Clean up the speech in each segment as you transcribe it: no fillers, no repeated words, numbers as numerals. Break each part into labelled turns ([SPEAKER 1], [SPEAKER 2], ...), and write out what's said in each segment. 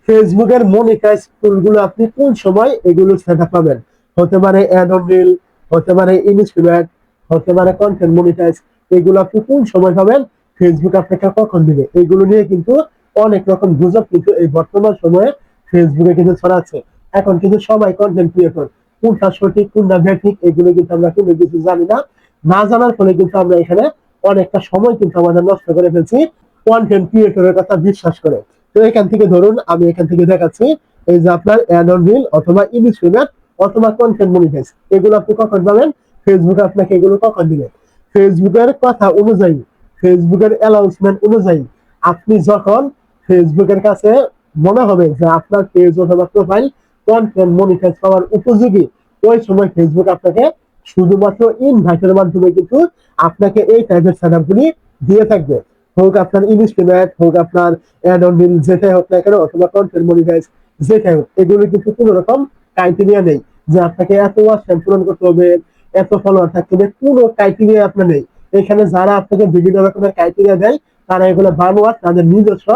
[SPEAKER 1] ফেসবুকের মনিটাইজ টুলগুলো আপনি কোন সময় এগুলো সেটআপ পাবেন? হতে পারে অ্যাড অন রিল, হতে পারে ইনস্ট্যান্ট, হতে পারে কন্টেন্ট মনিটাইজ। এগুলো আপনি কোন সময় পাবেন? ফেসবুক আপনাকে কখন দিবে? এগুলো নিয়ে কিন্তু অনেক রকম গুজব কিন্তু এই বর্তমান সময়ে ফেসবুকে কিন্তু ছড়াচ্ছে। এখন কিন্তু সবাই কন্টেন্ট ক্রিয়েটর। কোনটা সঠিক কোনটা বেঠিক এগুলো কিন্তু আমরা কোনো কিছু জানি না। না জানার ফলে কিন্তু আমরা এখানে অনেকটা সময় কিন্তু আমাদের নষ্ট করে ফেলছি কন্টেন্ট ক্রিয়েটরের কথা বিশ্বাস করে। তো এখান থেকে ধরুন আমি এখান থেকে দেখাচ্ছি, এই যে আপনার অ্যাড অন রিল অথবা ইনস্ট্যান্ট অথবা কন্টেন্ট মনিটাইজ এগুলো আপনি কখন পাবেন? ফেসবুক আপনাকে এগুলো কখন দিবে? ফেসবুকের কথা অনুযায়ী, ফেসবুকের অ্যানাউন্সমেন্ট অনুযায়ী আপনি যখন ফেসবুকের কাছে মনে হবে যে আপনার পেজ অথবা প্রোফাইল কন্টেন্ট মনিটাইজ পাওয়ার উপযোগী, ওই সময় ফেসবুক আপনাকে শুধুমাত্র ইনভাইটের মাধ্যমে কিন্তু আপনাকে এই টাইপের সেটআপগুলি দিয়ে থাকবে। হোক আপনার ইনস্ট্যান্ট, হোক আপনার অ্যাড অন রিল, যেটাই হোক না কেন অথবা কন্টেন্ট মনিটাইজ যেটাই হোক, এগুলো কিন্তু কোনো রকম ক্রাইটেরিয়া নেই যে আপনাকে এত ওয়াচ টাইম পূরণ করতে হবে, এত ফলোয়ার থাকতে হবে, কোনো ক্রাইটেরিয়া আপনার নেই। এখানে যারা আপনাকে বিভিন্ন রকমের ক্রাইটেরিয়া দেয় তারা এগুলো বানোয়াট, তাদের নিজস্ব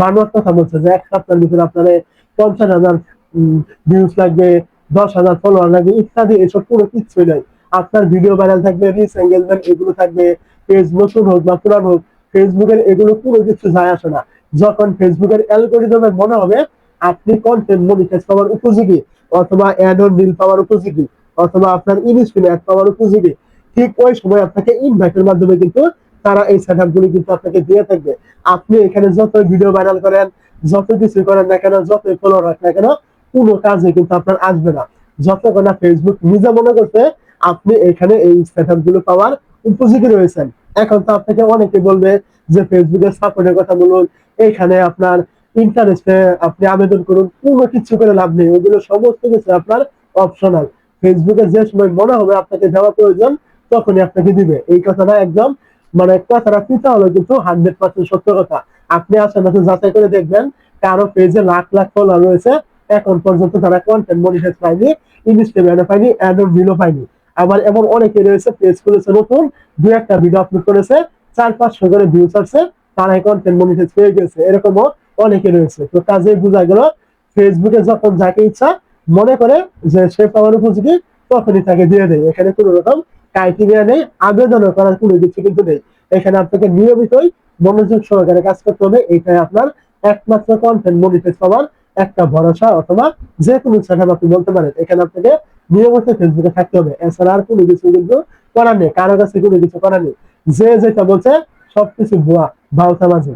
[SPEAKER 1] বানোয়াট কথা বলছে যে এক সপ্তাহের ভিতরে আপনার 50,000 ভিউজ লাগবে, 10,000 ফলোয়ার লাগবে ইত্যাদি, এসব কোনো কিছুই নাই। আপনার ভিডিও ভাইরাল থাকবে, রিচ এঙ্গেজমেন্ট এগুলো থাকবে, পেজ নতুন হোক বা পুরান হোক, ফেসবুকের এগুলো কোনো কিছু যায় আসে না। যখন ফেসবুকের অ্যালগরিদমে মনে হবে আপনি কন্টেন্ট মনিটাইজ পাওয়ার উপযোগী, অথবা অ্যাড অন রিল পাওয়ার উপযোগী, অথবা আপনার ইনস্ট্যান্ট পাওয়ার উপযোগী, ঠিক ওই সময় আপনাকে ইনভাইটের মাধ্যমে কিন্তু তারা এই সেটআপ গুলি কিন্তু আপনাকে দিয়ে থাকবে। আপনি এখানে যত ভিডিও ভাইরাল করেন, যত কিছু করেন না কেন, যত ফলোয়ার রাখ না কেন, কোনো কাজে কিন্তু আপনার আসবে না যতক্ষণ না ফেসবুক নিজে মনে করতে আপনি এখানে এই সেটআপ গুলো পাওয়ার উপযোগী রয়েছেন। এখন তো আপনাকে অনেকে বলবে যে ফেসবুকের সাপোর্টের কথা বলুন, এখানে আপনার ইন্টারেস্টে আপনি আবেদন করুন, কোনো কিছু করে লাভ নেই, ওগুলো সমস্ত কিছু আপনার অপশনাল। ফেসবুকে যে সময় মনে হবে আপনাকে দেওয়া প্রয়োজন তখনই আপনাকে দিবে। এই কথাটা একদম মানে কথাটা পিতা হলো কিন্তু 100% সত্য কথা। আপনি আশেপাশে যাচাই করে দেখবেন কারো পেজে লাখ লাখ ফলোয়ার রয়েছে, এখন পর্যন্ত তারা কন্টেন্ট মনিটাইজ পায়নি, ইনস্টাগ্রামে পায়নি, অ্যাড অন রিলও পায়নি। আবার এমন অনেকে রয়েছে পেজ খুলেছে নতুন, দু একটা ভিডিও আপলোড করেছে, 400-500 করে ভিউজ আসছে, তারাই কন্টেন্ট মনিটাইজ পেয়ে গেছে, এরকমও অনেকে রয়েছে। তো কাজে বোঝা গেল ফেসবুকে যখন যাকে ইচ্ছা মনে করে যে সে পাওয়ার উপযোগী তখনই তাকে দিয়ে দেয়। এখানে কোনো রকম ক্রাইটেরিয়া নেই, আবেদন করার কোনো কিছু কিন্তু নেই। এখানে আপনাকে নিয়মিতই মনোযোগ সহকারে কাজ করতে হবে, এটাই আপনার একমাত্র কন্টেন্ট মনিটাইজ পাওয়ার একটা ভরসা, অথবা যে কোনো সেটআপ আপনি বলতে পারেন। এখানে আপনাকে নিয়মিত ফেসবুকে থাকতে হবে, এছাড়া আর কোনো কিছু কিন্তু করার নেই, কারো কাছে কোনো কিছু করার নেই। যে যেটা বলছে সবকিছু ভুয়া, ভাওতাবাজি।